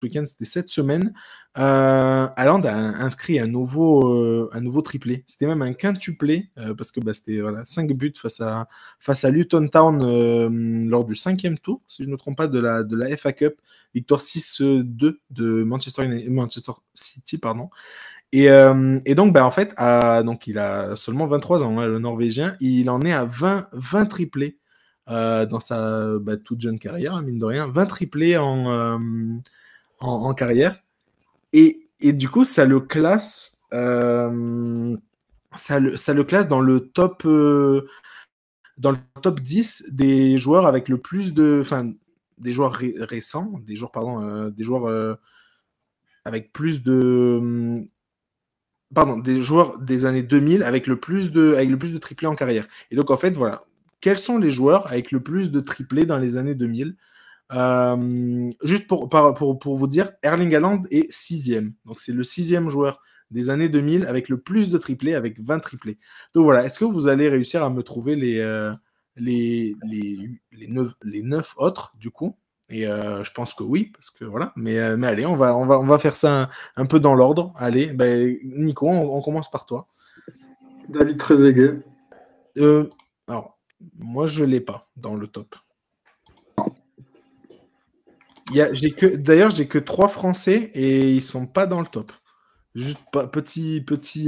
week-end, c'était cette semaine. Haaland a inscrit un nouveau triplé. C'était même un quintuplé, parce que c'était 5 buts face à Luton Town lors du 5e tour, si je ne me trompe pas, de la FA Cup. Victoire 6-2 de Manchester City, pardon. Et donc, en fait, donc il a seulement 23 ans, hein, le Norvégien. Il en est à 20 triplés dans sa toute jeune carrière, hein, mine de rien. 20 triplés en carrière. Et du coup, ça le classe, ça le classe dans le top 10 des joueurs avec le plus de. Enfin, des joueurs récents, des joueurs, pardon, des joueurs avec plus de. Pardon, des joueurs des années 2000 avec le plus de triplés en carrière. Et donc, en fait, voilà. Quels sont les joueurs avec le plus de triplés dans les années 2000? Juste pour vous dire, Erling Haaland est 6e. Donc, c'est le 6e joueur des années 2000 avec le plus de triplés, avec 20 triplés. Donc, voilà. Est-ce que vous allez réussir à me trouver les 9 autres, du coup? Et je pense que oui, parce que voilà. Mais allez, on va faire ça un peu dans l'ordre. Allez, Nico, on commence par toi. David Trezeguet. Alors, moi, je l'ai pas dans le top. D'ailleurs, j'ai que 3 Français et ils sont pas dans le top. Juste petit.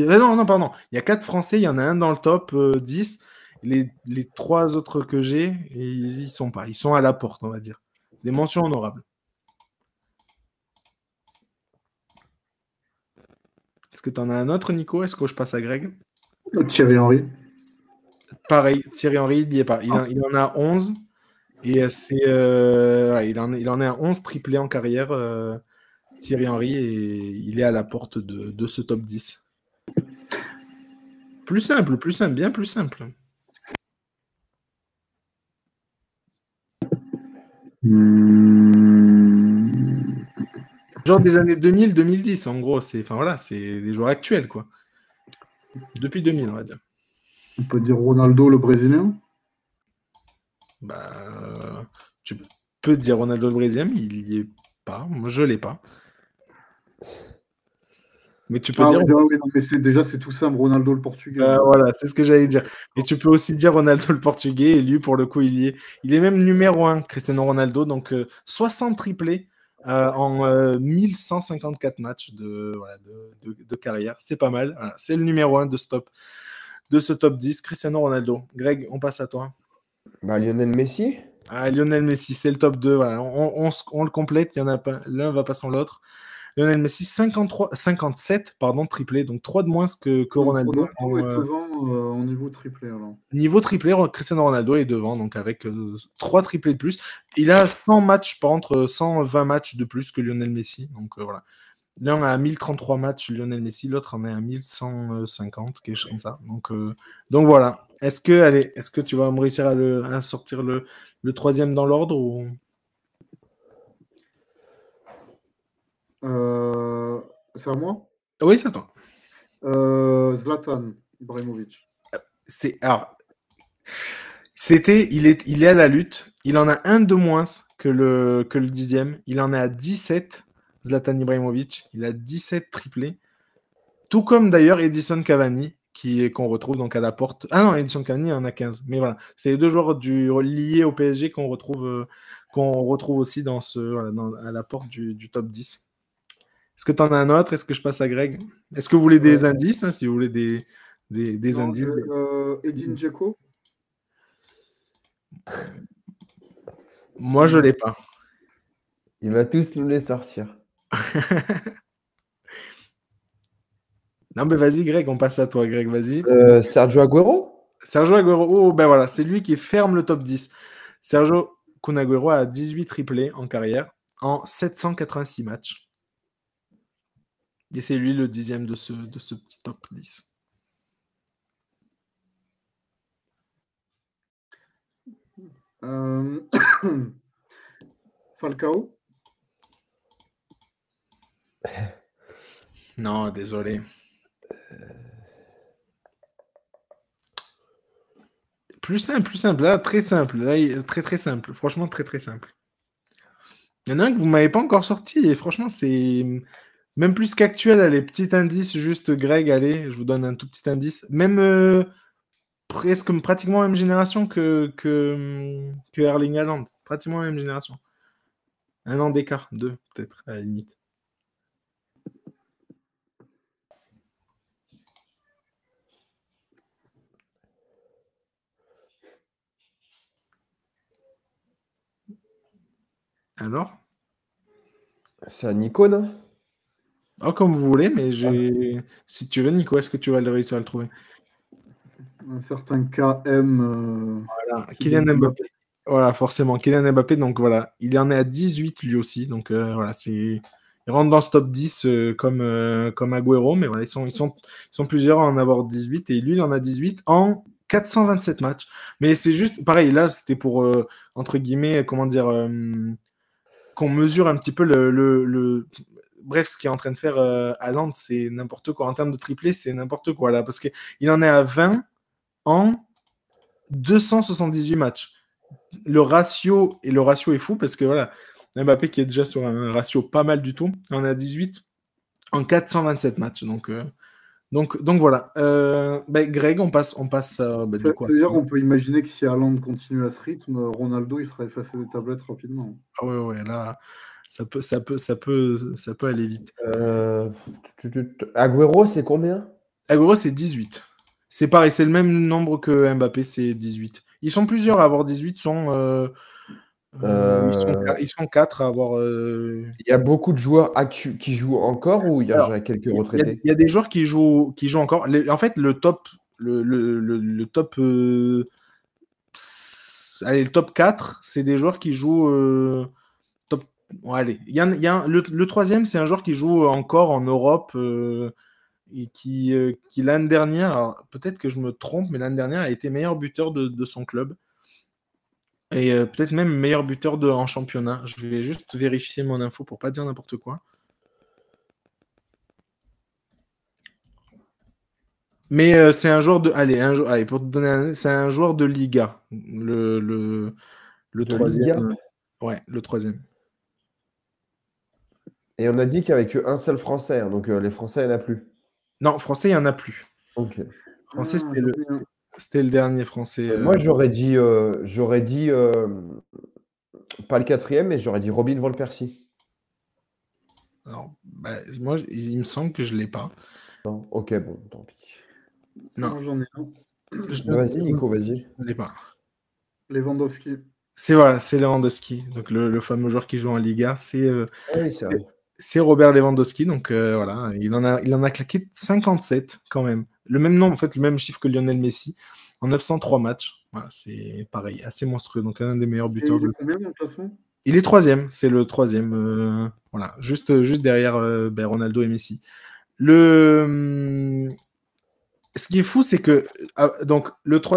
Non, pardon. Il y a 4 Français, il y en a un dans le top 10. Les 3 autres que j'ai, ils sont pas. Ils sont à la porte, on va dire. Des mentions honorables. Est-ce que tu en as un autre, Nico? Est-ce que je passe à Greg? Thierry Henry. Pareil, Thierry Henry, il n'y est pas. Il en a 11. Et il en est à 11 triplés en carrière, Thierry Henry, et il est à la porte de ce top 10. Plus simple, bien plus simple. Genre des années 2000-2010, en gros. C'est des joueurs actuels, quoi. Depuis 2000, on va dire. On peut dire Ronaldo, le Brésilien. Tu peux dire Ronaldo le Brésilien, mais il n'y est pas. Moi, je ne l'ai pas. Mais tu peux dire. Oui, non, mais c'est tout simple, Ronaldo le Portugais. Voilà, c'est ce que j'allais dire. Et tu peux aussi dire Ronaldo le Portugais, et lui, pour le coup, il y est. Il est même numéro 1, Cristiano Ronaldo, donc 60 triplés en 1154 matchs de carrière. C'est pas mal. Voilà, c'est le numéro 1 de ce top 10, Cristiano Ronaldo. Greg, on passe à toi. Lionel Messi. Lionel Messi, c'est le top 2. Voilà. On le complète, il y en a pas, l'un va pas sans l'autre. Lionel Messi, 57 triplés, donc 3 de moins que Ronaldo. Ronaldo est devant au niveau triplé. Alors. Niveau triplé, Cristiano Ronaldo est devant, donc avec 3 triplés de plus. Il a 100 matchs, par contre, 120 matchs de plus que Lionel Messi. Donc voilà. L'un a 1033 matchs, Lionel Messi, l'autre en est à 1150, quelque chose comme ça. Donc voilà. Est-ce que tu vas me réussir à sortir le troisième dans l'ordre ou... C'est à moi? Oui, c'est à toi. Zlatan Ibrahimovic. Il est à la lutte. Il en a un de moins que le 10e. Il en est à 17, Zlatan Ibrahimovic. Il a 17 triplés. Tout comme d'ailleurs Edison Cavani, qu'on retrouve donc à la porte. Ah non, Edison Cavani en a 15. Mais voilà, c'est les deux joueurs liés au PSG qu'on retrouve aussi à la porte du top 10. Est-ce que tu en as un autre? Est-ce que je passe à Greg? Est-ce que vous voulez des indices, si vous voulez des indices? Edin Dzeko. Moi, je l'ai pas. Il va tous nous les sortir. Non, mais vas-y, Greg, on passe à toi, Greg, vas-y. Sergio Agüero. Sergio Agüero, oh, ben voilà, c'est lui qui ferme le top 10. Sergio Kun Agüero a 18 triplés en carrière, en 786 matchs. Et c'est lui le 10e de ce petit top 10. Falcao. Non, désolé. Plus simple, là, très simple. Là, très très simple. Franchement, très très simple. Il y en a un que vous ne m'avez pas encore sorti, et franchement, c'est même plus qu'actuel. Allez, petit indice, juste Greg, allez, je vous donne un tout petit indice. Même pratiquement même génération que Erling Haaland. Pratiquement la même génération. Un an d'écart, 2 peut-être, à la limite. Alors? C'est un Nico, non? Oh, comme vous voulez, mais si tu veux, Nico, est-ce que tu vas réussir à le trouver? Un certain KM. Voilà, Kylian Mbappé. Voilà, forcément, Kylian Mbappé, donc voilà, il en est à 18 lui aussi, donc voilà, il rentre dans ce top 10 comme Agüero, mais voilà, ils sont plusieurs à en avoir 18, et lui, il en a 18 en 427 matchs. Mais c'est juste, pareil, là, c'était pour, entre guillemets, comment dire, qu'on mesure un petit peu Bref, ce qu'il est en train de faire Haaland, c'est n'importe quoi. En termes de triplé, c'est n'importe quoi, là, parce qu'il en est à 20 en 278 matchs. Le ratio est fou parce que voilà, Mbappé qui est déjà sur un ratio pas mal du tout, on a 18 en 427 matchs. Donc voilà. Greg, on passe du coup. C'est-à-dire qu'on peut imaginer que si Haaland continue à ce rythme, Ronaldo il sera effacé des tablettes rapidement. Ah ouais, là, ça peut aller vite. Agüero, c'est combien? Agüero, c'est 18. C'est pareil, c'est le même nombre que Mbappé, c'est 18. Ils sont plusieurs à avoir 18, ils sont 4 à avoir. Il y a beaucoup de joueurs qui jouent encore ou il y a Alors, quelques retraités? il y a des joueurs qui jouent encore. En fait, le top, le top, allez, le top 4, c'est des joueurs qui jouent top. Bon, allez, le troisième, c'est un joueur qui joue encore en Europe et qui l'année dernière, peut-être que je me trompe, mais l'année dernière a été meilleur buteur de son club. Et peut-être même meilleur buteur en championnat. Je vais juste vérifier mon info pour pas dire n'importe quoi. Mais c'est un joueur de. Allez, pour te donner c'est un joueur de Liga. Le troisième. Liga. Ouais, le troisième. Et on a dit qu'il n'y avait qu'un seul Français, hein, donc les Français, il n'y en a plus. Non, français, il n'y en a plus. Ok. Français, c'était le dernier français. Moi, j'aurais dit pas le quatrième, mais j'aurais dit Robin Van Persie. Alors, moi, il me semble que je ne l'ai pas. Non, ok, bon, tant pis. Non, j'en ai un. Vas-y, Nico, vas-y. Je ne l'ai pas. Lewandowski. C'est Lewandowski, donc le fameux joueur qui joue en Liga, Oui, c'est vrai. c'est Robert Lewandowski, donc voilà, il en a claqué 57 quand même. Le même nombre, en fait, le même chiffre que Lionel Messi, en 903 matchs. Voilà, c'est pareil, assez monstrueux, donc un des meilleurs Et buteurs. il est combien dans le classement? Il est troisième, c'est le troisième, voilà, juste derrière Ronaldo et Messi. Ce qui est fou, c'est que, donc,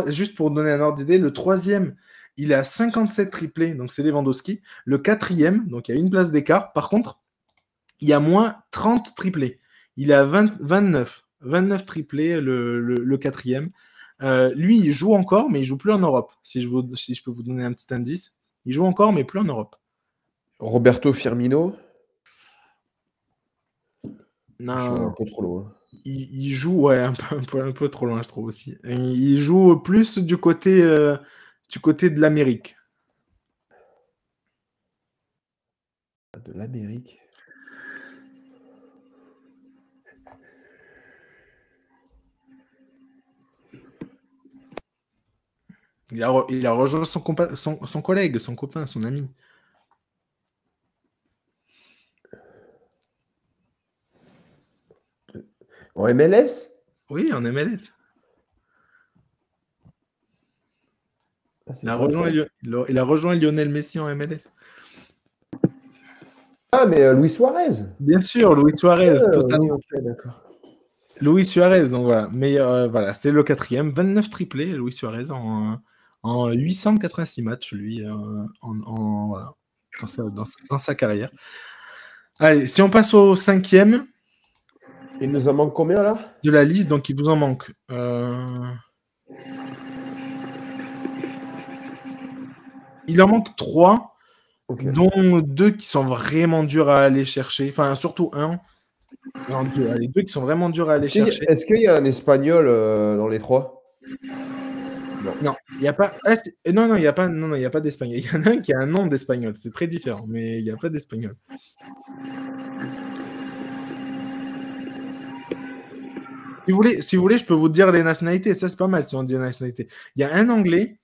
juste pour donner un ordre d'idée, le troisième, il est à 57 triplés, donc c'est Lewandowski. Le quatrième, donc il y a une place d'écart. Par contre, il y a moins 30 triplés. Il est à 29 triplés, le quatrième. Lui, il joue encore, mais il joue plus en Europe. Si je peux vous donner un petit indice, il joue encore, mais plus en Europe. Roberto Firmino. Non, je suis un peu trop loin. Il joue, ouais, un peu trop loin, je trouve aussi. Il joue plus du côté de l'Amérique. De l'Amérique. Il a rejoint son collègue, son copain, son ami. En MLS? Oui, en MLS. Il a rejoint Lionel Messi en MLS. Ah, mais Luis Suarez. Bien sûr, Luis Suarez, totalement. Ok, d'accord. Luis Suarez, donc voilà. Mais voilà, c'est le quatrième. 29 triplés, Luis Suarez, en 886 matchs, lui, voilà, dans sa carrière. Allez, si on passe au cinquième. Il nous en manque combien, là? De la liste, donc il vous en manque. Il en manque 3. Ok. dont 2 qui sont vraiment durs à aller chercher. Enfin, surtout un. Non, 2. Allez, 2 qui sont vraiment durs à aller chercher. Est-ce qu'il y a un espagnol dans les 3? Non. Non, il n'y a pas. Non, non, il n'y a pas. Non, non, il y a pas d'espagnol. Il y en a un qui a un nom d'espagnol. C'est très différent, mais il n'y a pas d'espagnol. Si vous voulez, je peux vous dire les nationalités. Ça, c'est pas mal si on dit nationalité. Il y a un anglais,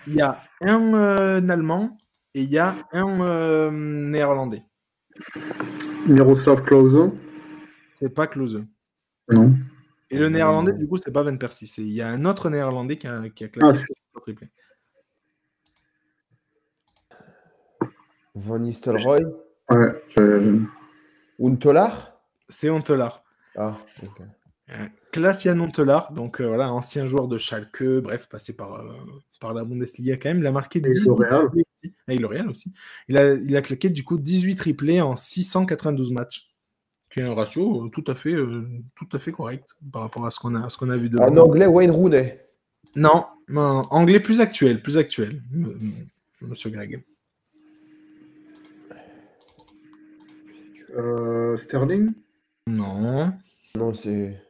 il y a un allemand et il y a un néerlandais. Miroslav Klose. C'est pas Klose. Non. Et le néerlandais, du coup, c'est pas Van Persie. Il y a un autre néerlandais qui a claqué le triplé. Van Nistelrooy? Ouais. Huntelaar? C'est Huntelaar. Ah, ok. Klaas-Jan Huntelaar, donc voilà, ancien joueur de Schalke, bref, passé par la Bundesliga quand même. Il a marqué 18 triplés aussi. Avec le Real aussi. Il a claqué du coup 18 triplés en 692 matchs. Qui est un ratio tout à fait correct par rapport à ce qu'on a vu de En anglais, Wayne Rooney. Non, anglais plus actuel, monsieur Greg. Sterling? Non. Non, c'est...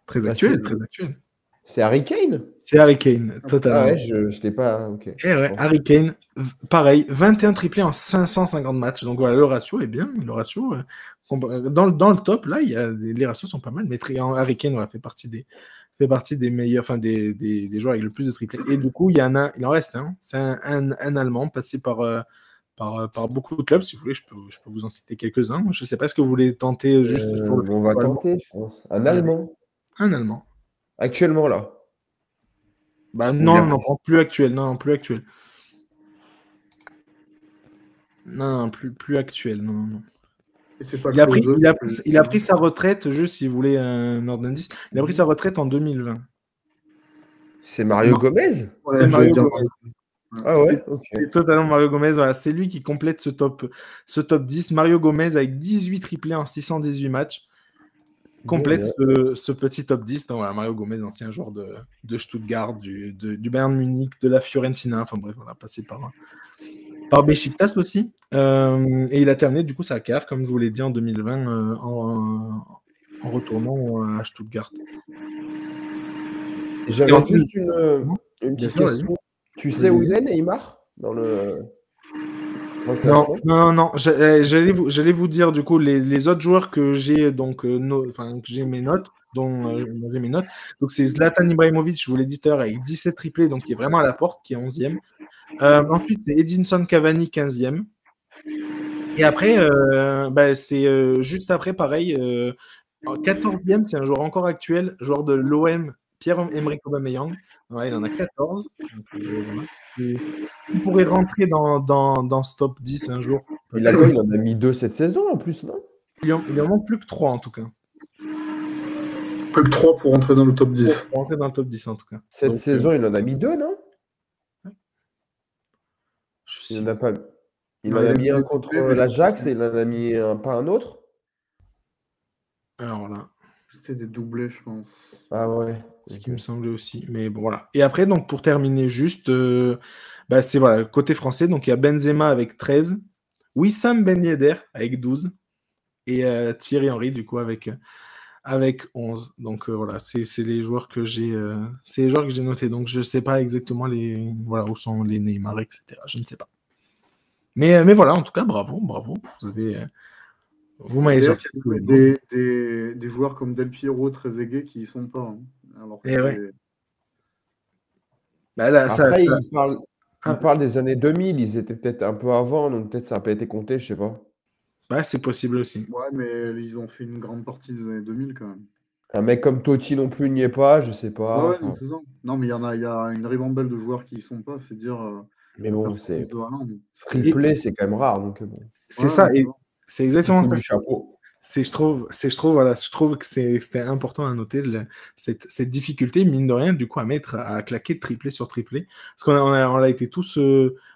Très actuel. C'est Harry Kane? C'est Harry Kane, totalement. Ah ouais, je l'ai pas... Ok. Et ouais, Harry Kane, pareil, 21 triplés en 550 matchs. Donc voilà, le ratio est bien. Le ratio, dans le top, là, les ratios sont pas mal. Mais Harry Kane fait partie des meilleurs, enfin des joueurs avec le plus de triplés. Et du coup, il en reste un. C'est un Allemand passé par beaucoup de clubs. Si vous voulez, je peux vous en citer quelques-uns. Je ne sais pas, est-ce que vous voulez tenter juste sur le. On va tenter, je pense. Un Allemand. Un Allemand. Actuellement, là. Bah non, plus actuel. Non, plus actuel. Non, plus actuel. Non. Il a pris sa retraite, juste si vous voulez un ordre d'indice, il a pris sa retraite en 2020. C'est Mario Gomez? Ouais, c'est Mario Gomez. Ah ouais, okay. C'est totalement Mario Gomez. Voilà, c'est lui qui complète ce top 10. Mario Gomez avec 18 triplés en 618 matchs complète ce petit top 10. Donc, voilà, Mario Gomez, ancien joueur de Stuttgart, du Bayern Munich, de la Fiorentina. Enfin bref, voilà, passé par Beşiktaş aussi. Et il a terminé du coup sa carrière, comme je vous l'ai dit, en 2020 en retournant à Stuttgart. J'avais juste une petite question. Tu sais où il est, Neymar? Non. J'allais vous dire du coup les autres joueurs que j'ai que j'ai mes notes, dont j'ai mes notes. Donc c'est Zlatan Ibrahimovic, je vous l'ai dit tout à l'heure, avec 17 triplés, donc qui est vraiment à la porte, qui est 11e. Ensuite c'est Edinson Cavani, 15e. Et après, c'est juste après, pareil, 14e, c'est un joueur encore actuel, joueur de l'OM, Pierre-Emerick Aubameyang. Ouais, il en a 14. Donc, voilà. Il pourrait rentrer dans ce top 10 un jour. Il en a mis 2 cette saison en plus, non? Il en manque plus que 3 en tout cas. Plus que 3 pour rentrer dans le top 10. Pour rentrer dans le top 10 en tout cas. Cette saison, il en a mis 2, non? Il en a pas. Il en a mis un contre l'Ajax et il en a mis pas un autre? Alors là. C'était des doublés, je pense. Ah ouais. Ce qui me semblait aussi. Mais bon, voilà. Et après, donc, pour terminer juste, c'est voilà, côté français. Donc, il y a Benzema avec 13, Wissam Ben Yedder avec 12 et Thierry Henry, du coup, avec 11. Donc, voilà, c'est les joueurs que j'ai notés. Donc, je ne sais pas exactement où sont les Neymar, etc. Je ne sais pas. Mais voilà, en tout cas, bravo. Vous avez. Vous m'avez sorti. Des joueurs comme Del Piero, Trezeguet qui y sont pas. Hein. Alors que ouais. Bah là, après, il parle des années 2000, ils étaient peut-être un peu avant, donc peut-être ça n'a pas été compté, je sais pas. Ouais, c'est possible aussi. Ouais, mais ils ont fait une grande partie des années 2000 quand même. Un mec comme Totti non plus n'y est pas, je sais pas. Ouais, c'est ça. Non, mais il y a une ribambelle de joueurs qui y sont pas, c'est dire. Mais bon, c'est triplé, c'est quand même rare, donc bon. C'est ça, et c'est exactement ça. Chapeau. Je trouve que c'était important à noter cette difficulté, mine de rien, du coup, à claquer triplé sur triplé. Parce qu'on a été tous,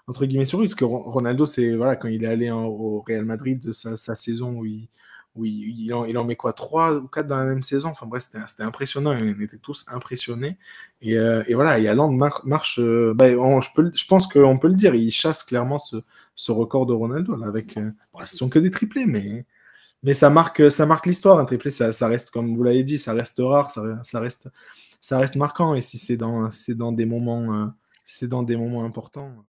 entre guillemets, surpris, parce que Ronaldo, c'est, voilà, quand il est allé au Real Madrid, sa saison où où il en met quoi, 3 ou 4 dans la même saison. Enfin bref, c'était impressionnant. On était tous impressionnés. Et voilà, et Haaland marche. Je pense qu'on peut le dire. Il chasse clairement ce record de Ronaldo là, avec. Ce sont que des triplés, mais ça marque l'histoire. Un triplé, ça reste, comme vous l'avez dit, ça reste rare, ça reste marquant. Et si c'est dans des moments importants.